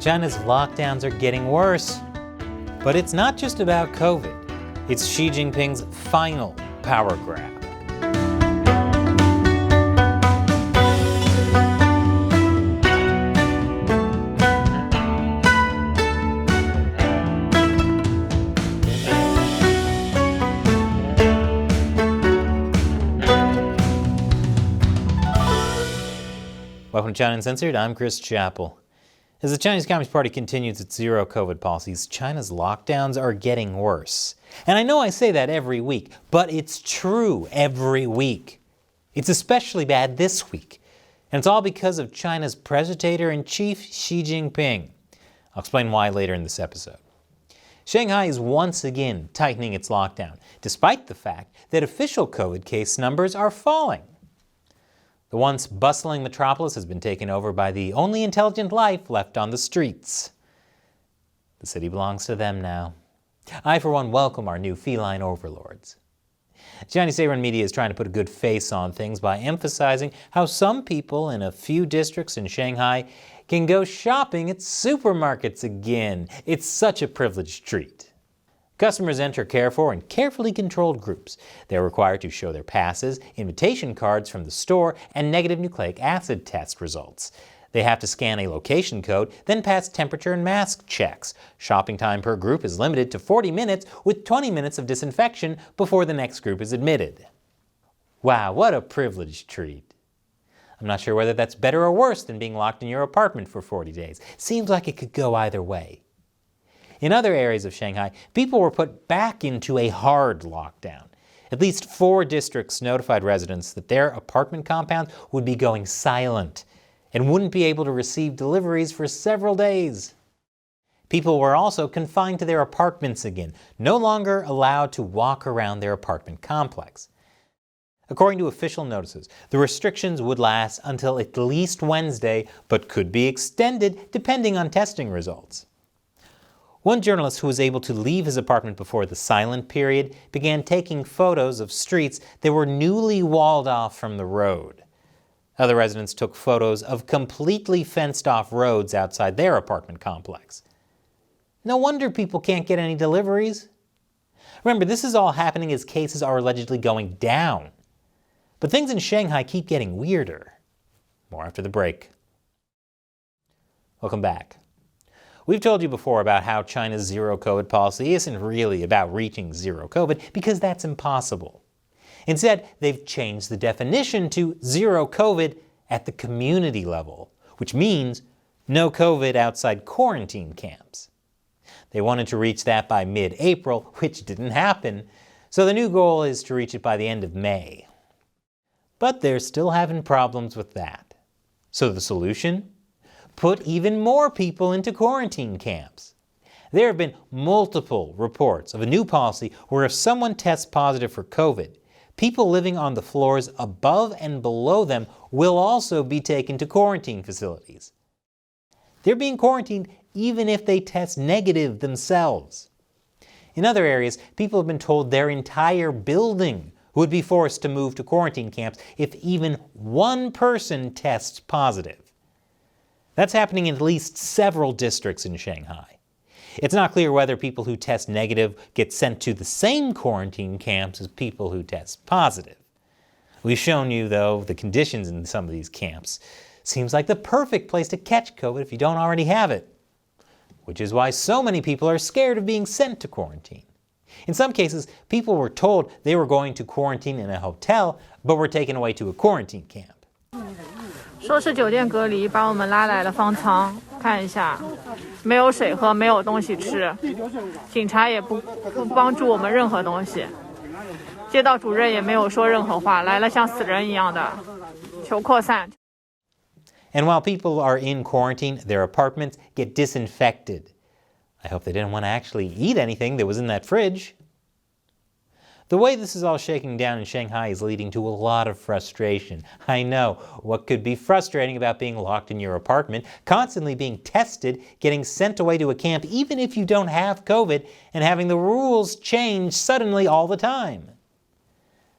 China's lockdowns are getting worse. But it's not just about COVID. It's Xi Jinping's final power grab. Welcome to China Uncensored, I'm Chris Chappell. As the Chinese Communist Party continues its zero COVID policies, China's lockdowns are getting worse. And I know I say that every week, but it's true every week. It's especially bad this week. And it's all because of China's presitator-in-chief, Xi Jinping. I'll explain why later in this episode. Shanghai is once again tightening its lockdown, despite the fact that official COVID case numbers are falling. The once bustling metropolis has been taken over by the only intelligent life left on the streets. The city belongs to them now. I, for one, welcome our new feline overlords. Chinese state-run media is trying to put a good face on things by emphasizing how some people in a few districts in Shanghai can go shopping at supermarkets again. It's such a privileged treat. Customers enter cared for in carefully controlled groups. They're required to show their passes, invitation cards from the store, and negative nucleic acid test results. They have to scan a location code, then pass temperature and mask checks. Shopping time per group is limited to 40 minutes with 20 minutes of disinfection before the next group is admitted. Wow, what a privileged treat. I'm not sure whether that's better or worse than being locked in your apartment for 40 days. Seems like it could go either way. In other areas of Shanghai, people were put back into a hard lockdown. At least 4 districts notified residents that their apartment compounds would be going silent and wouldn't be able to receive deliveries for several days. People were also confined to their apartments again, no longer allowed to walk around their apartment complex. According to official notices, the restrictions would last until at least Wednesday, but could be extended depending on testing results. One journalist who was able to leave his apartment before the silent period began taking photos of streets that were newly walled off from the road. Other residents took photos of completely fenced-off roads outside their apartment complex. No wonder people can't get any deliveries. Remember, this is all happening as cases are allegedly going down. But things in Shanghai keep getting weirder. More after the break. Welcome back. We've told you before about how China's zero COVID policy isn't really about reaching zero COVID because that's impossible. Instead, they've changed the definition to zero COVID at the community level, which means no COVID outside quarantine camps. They wanted to reach that by mid-April, which didn't happen, so the new goal is to reach it by the end of May. But they're still having problems with that. So the solution? Put even more people into quarantine camps. There have been multiple reports of a new policy where if someone tests positive for COVID, people living on the floors above and below them will also be taken to quarantine facilities. They're being quarantined even if they test negative themselves. In other areas, people have been told their entire building would be forced to move to quarantine camps if even one person tests positive. That's happening in at least several districts in Shanghai. It's not clear whether people who test negative get sent to the same quarantine camps as people who test positive. We've shown you, though, the conditions in some of these camps. Seems like the perfect place to catch COVID if you don't already have it. Which is why so many people are scared of being sent to quarantine. In some cases, people were told they were going to quarantine in a hotel, but were taken away to a quarantine camp. 说是酒店隔离，把我们拉来了方舱，看一下，没有水喝，没有东西吃，警察也不帮助我们任何东西，街道主任也没有说任何话，来了像死人一样的，求扩散。And while people are in quarantine, their apartments get disinfected. I hope they didn't want to actually eat anything that was in that fridge. The way this is all shaking down in Shanghai is leading to a lot of frustration. I know, what could be frustrating about being locked in your apartment, constantly being tested, getting sent away to a camp even if you don't have COVID, and having the rules change suddenly all the time?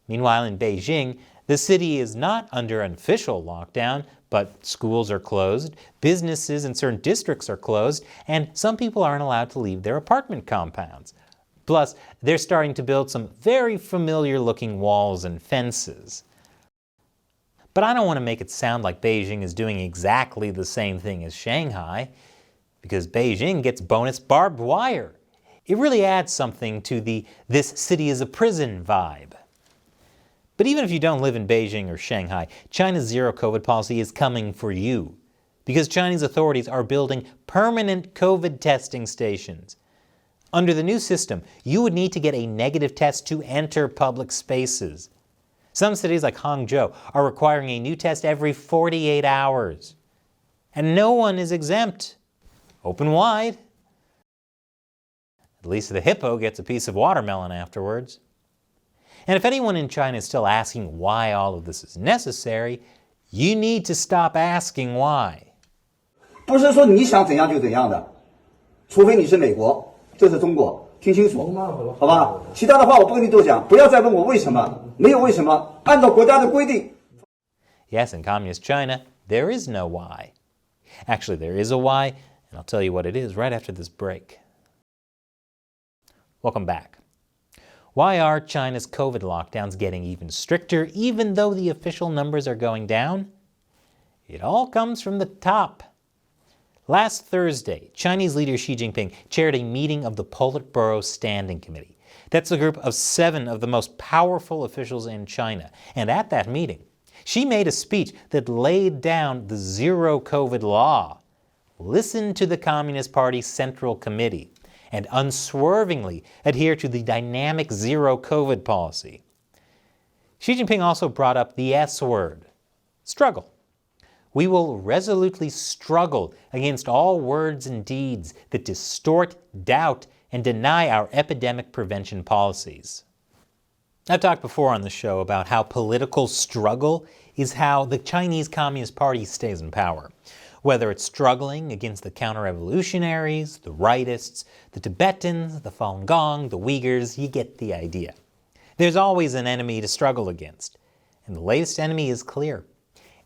Meanwhile, in Beijing, the city is not under an official lockdown, But schools are closed, businesses in certain districts are closed, and some people aren't allowed to leave their apartment compounds. Plus, they're starting to build some very familiar-looking walls and fences. But I don't want to make it sound like Beijing is doing exactly the same thing as Shanghai, because Beijing gets bonus barbed wire. It really adds something to the "this city is a prison" vibe. But even if you don't live in Beijing or Shanghai, China's zero-COVID policy is coming for you, because Chinese authorities are building permanent COVID testing stations. Under the new system, you would need to get a negative test to enter public spaces. Some cities like Hangzhou are requiring a new test every 48 hours. And no one is exempt. Open wide. At least the hippo gets a piece of watermelon afterwards. And if anyone in China is still asking why all of this is necessary, you need to stop asking why. 不是说你想怎样就怎样的，除非你是美国，这是中国，听清楚，好吧？其他的话我不跟你多讲，不要再问我为什么，没有为什么，按照国家的规定。 Yes, in communist China, there is no why. Actually, there is a why, and I'll tell you what it is right after this break. Welcome back. Why are China's COVID lockdowns getting even stricter, even though the official numbers are going down? It all comes from the top. Last Thursday, Chinese leader Xi Jinping chaired a meeting of the Politburo Standing Committee. That's a group of 7 of the most powerful officials in China. And at that meeting, Xi made a speech that laid down the zero COVID law. Listen to the Communist Party's Central Committee and unswervingly adhere to the dynamic zero COVID policy. Xi Jinping also brought up the S word, struggle. We will resolutely struggle against all words and deeds that distort, doubt, and deny our epidemic prevention policies. I've talked before on the show about how political struggle is how the Chinese Communist Party stays in power. Whether it's struggling against the counter-revolutionaries, the rightists, the Tibetans, the Falun Gong, the Uyghurs, you get the idea. There's always an enemy to struggle against. And the latest enemy is clear.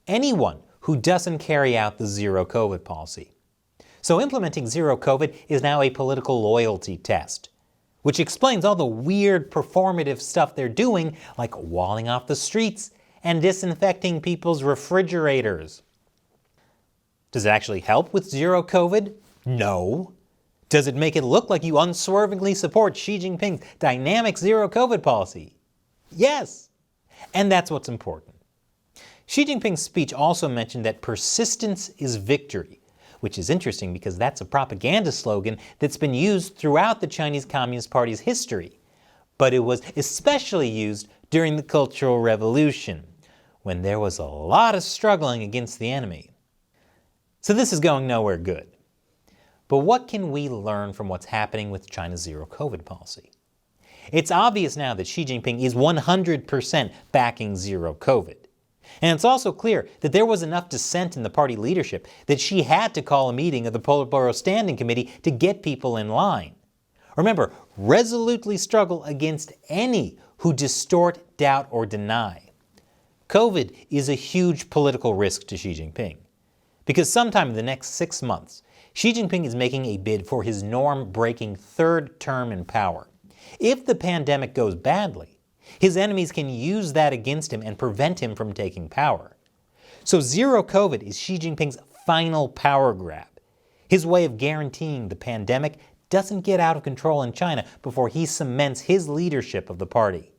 Anyone who doesn't carry out the zero COVID policy. So implementing zero COVID is now a political loyalty test, which explains all the weird performative stuff they're doing, like walling off the streets and disinfecting people's refrigerators. Does it actually help with zero COVID? No. Does it make it look like you unswervingly support Xi Jinping's dynamic zero COVID policy? Yes. And that's what's important. Xi Jinping's speech also mentioned that persistence is victory, which is interesting because that's a propaganda slogan that's been used throughout the Chinese Communist Party's history. But it was especially used during the Cultural Revolution, when there was a lot of struggling against the enemy. So this is going nowhere good. But what can we learn from what's happening with China's zero COVID policy? It's obvious now that Xi Jinping is 100% backing zero COVID. And it's also clear that there was enough dissent in the party leadership that Xi had to call a meeting of the Politburo Standing Committee to get people in line. Remember, resolutely struggle against any who distort, doubt, or deny. COVID is a huge political risk to Xi Jinping. Because sometime in the next 6 months, Xi Jinping is making a bid for his norm-breaking 3rd term in power. If the pandemic goes badly, his enemies can use that against him and prevent him from taking power. So zero COVID is Xi Jinping's final power grab, his way of guaranteeing the pandemic doesn't get out of control in China before he cements his leadership of the party.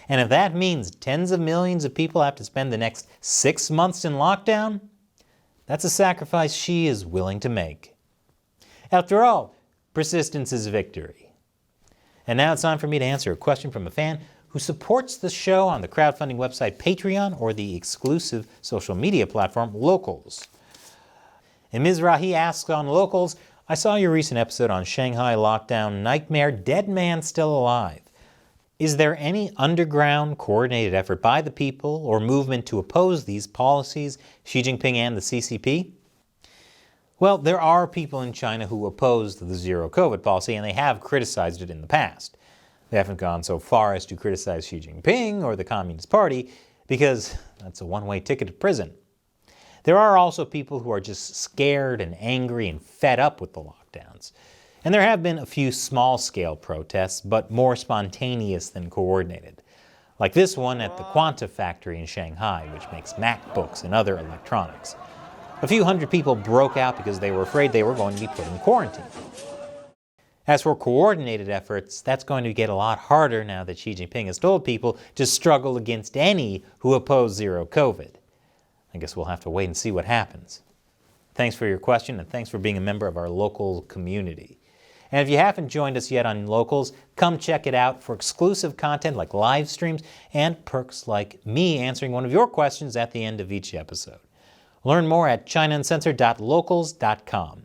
And if that means tens of millions of people have to spend the next 6 months in lockdown, that's a sacrifice Xi is willing to make. After all, persistence is victory. And now it's time for me to answer a question from a fan who supports the show on the crowdfunding website Patreon or the exclusive social media platform Locals. And Mizrahi asks on Locals, I saw your recent episode on Shanghai lockdown nightmare, dead man still alive. Is there any underground coordinated effort by the people or movement to oppose these policies, Xi Jinping and the CCP? Well, there are people in China who oppose the zero COVID policy, and they have criticized it in the past. They haven't gone so far as to criticize Xi Jinping or the Communist Party, because that's a one-way ticket to prison. There are also people who are just scared and angry and fed up with the lockdowns. And there have been a few small-scale protests, but more spontaneous than coordinated. Like this one at the Quanta factory in Shanghai, which makes MacBooks and other electronics. A few hundred people broke out because they were afraid they were going to be put in quarantine. As for coordinated efforts, that's going to get a lot harder now that Xi Jinping has told people to struggle against any who oppose zero COVID. I guess we'll have to wait and see what happens. Thanks for your question, and thanks for being a member of our local community. And if you haven't joined us yet on Locals, come check it out for exclusive content like live streams and perks like me answering one of your questions at the end of each episode. Learn more at chinauncensored.locals.com.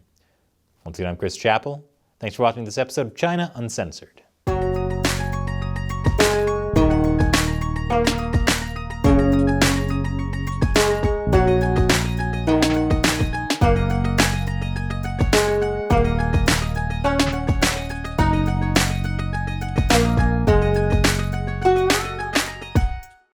Once again, I'm Chris Chappell. Thanks for watching this episode of China Uncensored.